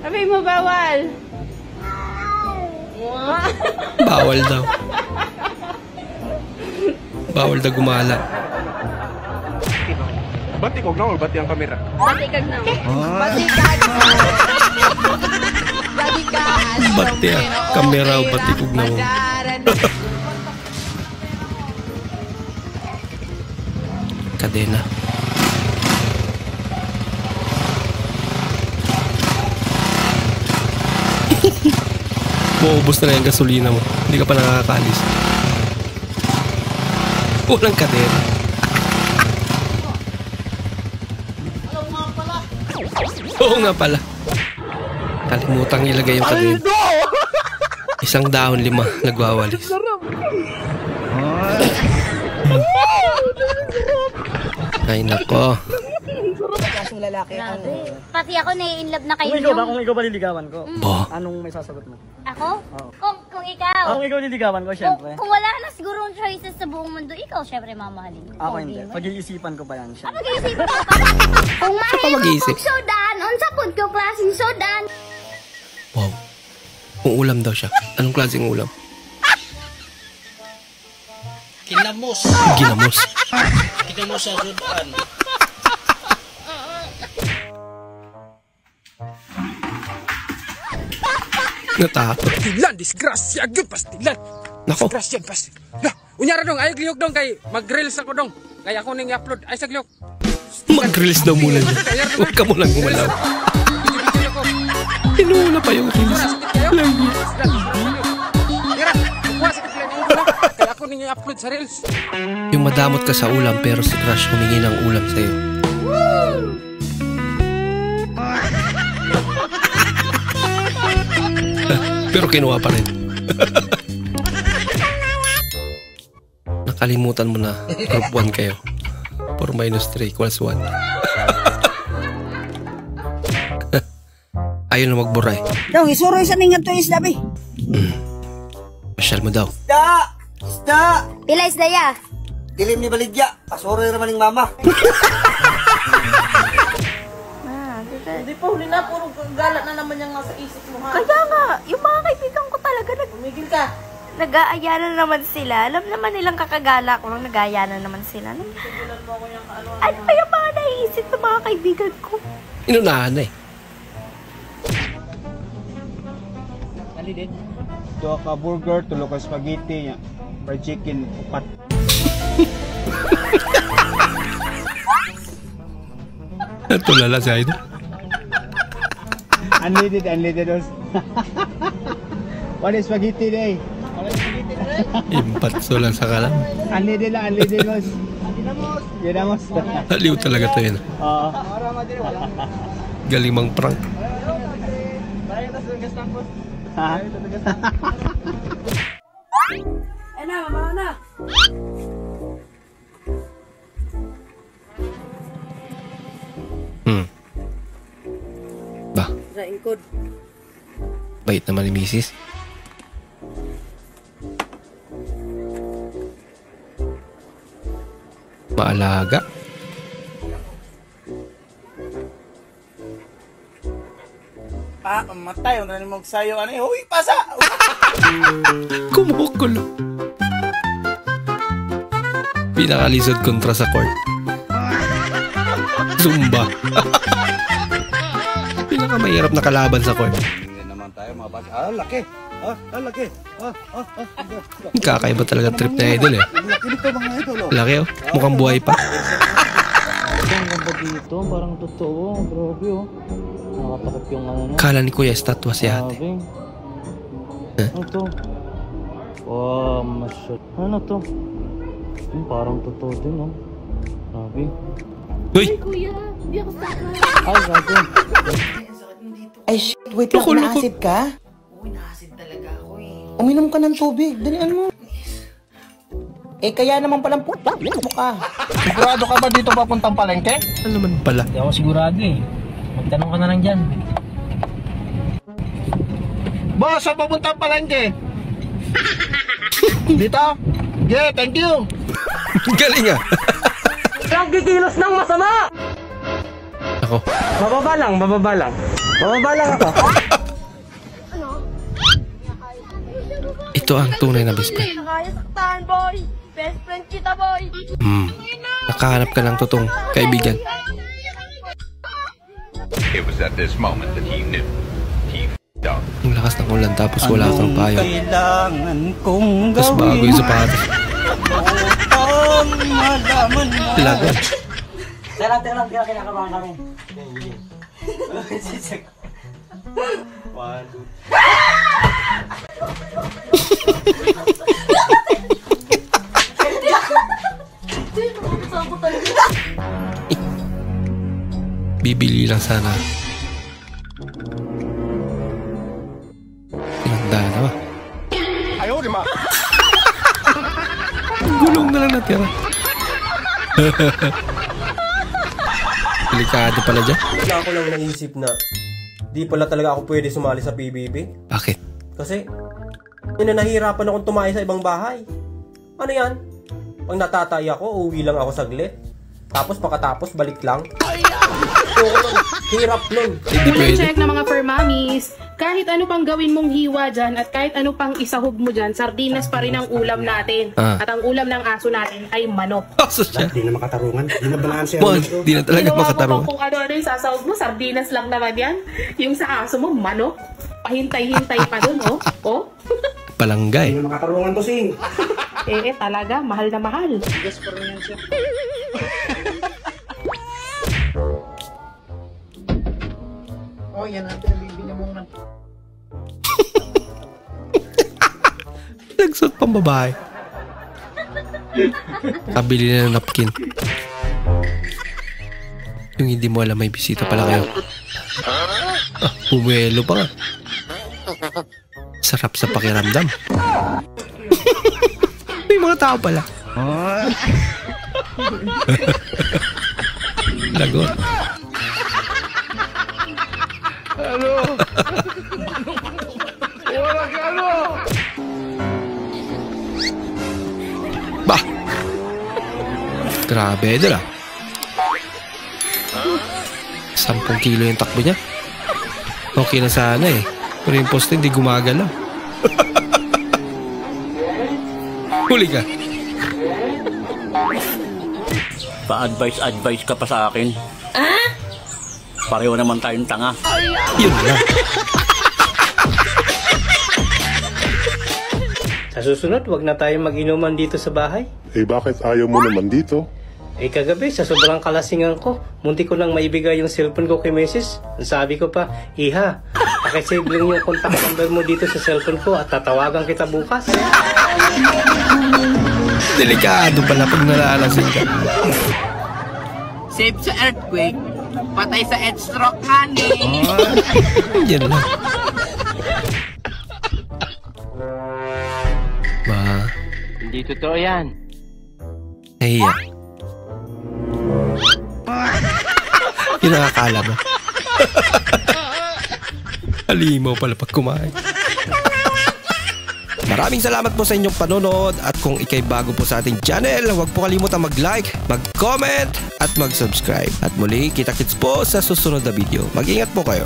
Sabi mo bawal. Bawal daw. Bawal daw gumala. Batikog na o bati ang kamera? Batikag na. Batikag. Bati ang kamera o batikog na. Kadena. Maubos na yung gasolina mo. Hindi ka pa nakakalis. Walang kadena. Oo nga pala. Kalimutang ilagay yung kadena. 1 dahon 5 nagwawalis. Ay nako. Lalaki ang... Pati ako nai-inlove na kayo. Kung ikaw ba liligawan ko? Ba? Anong may sasagot mo? Ako? Oo. Kung ikaw. Kung ikaw liligawan ko, syempre. Kung wala na siguro choices sa buong mundo, ikaw syempre mamahalin. Ako hindi. Pag-iisipan ko pa yan siya. Mag-iisip ka pa. Kung mahirap kong sodan, unsa pud ko klaseng sodan. Wow. Kung ulam daw siya. Anong klaseng ulam? Kinamos. Ginamos. Kinamos sa sudan. Natakot. Pastilan, disgrasya, good pastilan. Nako. Disgrasya, pastilan. Lah, unyara dong, ayog lihok dong kay mag-reels ako dong. Kaya ako nang i-upload, ay saglihok. Mag-release daw muna niya. Huwag ka mo lang gumalaw. Inuuna pa yung reels. Lagi. Tira, kuha sa kapila niyo lang. Kaya ako nang i-upload sa reels. Yung madamot ka sa ulam pero si Crush humingi ng ulam sa'yo. Pero kinuha pa rin. Nakalimutan mo na group 1 kayo. 4 minus 3 equals 1. Ayaw na magburay. Daw, isuroy sa ningat to isda, be. Pasyal mo daw. Isda! Isda! Pila isda ya? Dilim ni Baligya. Pasuroy naman ng mama. Hindi pa, huli na. Puro galat na naman yung nasa isip mo, ha? Kaya nga, yung mga kaibigan ko talaga Umigil ka. nag-aaya na naman sila. Alam naman nilang kakagala ko lang, nag-aaya na naman sila. Ano ba yung mga naiisip ng mga kaibigan ko? Inunahan na eh. Ali din. Tuwa ka burger, tulo ka spaghetti, fried chicken, upat. Natulala siya ito. Unleaded. What is spaghetti day? Impatso lang sa kalam. Unleaded boss. Ginamos. Aliw talaga to yun. Oo. Galing mang prank. Ha? Na, mama na. Ba? Raingkod. Bait naman ni Mrs. Maalaga. Pa, matay. Ang nanin mong sayo. Ano eh? Huy, pasa! Kumukulo. Pinakalisod kontra sa court. Zumba. Pinakamahirap na kalaban sa court. Hindi naman tayo mga bata. Ah, laki. Laki. Kakaiba talaga trip na idol eh. Laki nito mga idol. Laki oh. Mukhang buhay pa. Ang ganda dito, parang totoo. Grabe oh. Nakatakot yung ano na. Kala ni Kuya estatwa si ate. Ano to? Wow, masyot. Ano to? Parang totoo din oh. Grabe. Uy! Kuya, hindi ako saka. Ay, gago. Ay, shit. Wait lang. Naasid ka? Uy, naasid talaga ako eh. Uminom ka ng tubig. Dalian mo. Eh, kaya naman palang puto ka. Sigurado ka ba dito papuntang palengke? Ano naman pala? Hindi ako sigurado eh. Magtanong ka na lang dyan. Boss, saan papuntang palengke? Dito? Yeah, thank you. Galing ah. Walang kikilos ng masama! Ako. Bababa lang ako. Ito ang tunay na best friend. Kaya saktan, boy. Best friend kita, boy. Nakahanap ka ng totoong kaibigan. It was at this moment that he knew. He f***ed up. Ang lakas ng ulan tapos wala kang payo. Kailangan kong Tapos bago yung sapatos. Lagot. Tira, kinakabahan kami. Bibili lang sana. Tinanda na ba? Gulong na lang natira. Delikado pala dyan. Wala ako lang naisip na di pala talaga ako pwede sumali sa PBB. Bakit? Kasi nahihirapan akong tumayo sa ibang bahay. Ano yan? Pag natatay ako, uwi lang ako saglit. Tapos pagkatapos balik lang. Hirap nun. Hindi check na mga fur mommies. Kahit ano pang gawin mong hiwa dyan at kahit ano pang isahog mo dyan, sardinas pa rin ang ulam natin. At ang ulam ng aso natin ay manok. Aso siya. Di na makatarungan. Di na balanse. Di na talaga makatarungan. Kung ano-ano yung sasahog mo, sardinas lang naman yan. Yung sa aso mo, manok. Pahintay-hintay pa dun, oh. Oh. Palanggay. Di na makatarungan to, Sing. Talaga, mahal na mahal. Oh, yan ang pinabibili mo nga. Nagsuot pang babae. Kabili na ng napkin. Yung hindi mo alam may bisita pala kayo. Pumuelo pa nga. Sarap sa pakiramdam. May mga tao pala. Lagot. Bah! Grabe doon 10 kilo yung takbo niya. Okay na sana eh. Pero yung poste hindi gumagalaw. Huli ka. Pa-advise ka pa sa akin. Pareho naman tayong tanga. Yun lang. Sa susunod, wag na tayo mag-inuman dito sa bahay. Bakit ayaw mo naman dito? Kagabi, sa sobrang kalasingan ko, munti ko lang maibigay yung cellphone ko kay Mrs. Ang sabi ko pa, Iha, pakisave lang yung contact number mo dito sa cellphone ko at tatawagan kita bukas. Delikado pala pag nalalasin ka. Save sa earthquake, patay sa head stroke, honey. Yan lang. Ba? Hindi totoo yan. Nahiya. Yun ang akala mo. Halimaw pala pag kumain. Maraming salamat po sa inyong panonood at kung ikay bago po sa ating channel, huwag po kalimutan mag-like, mag-comment at mag-subscribe. At muli, kita-kits po sa susunod na video. Mag-ingat po kayo.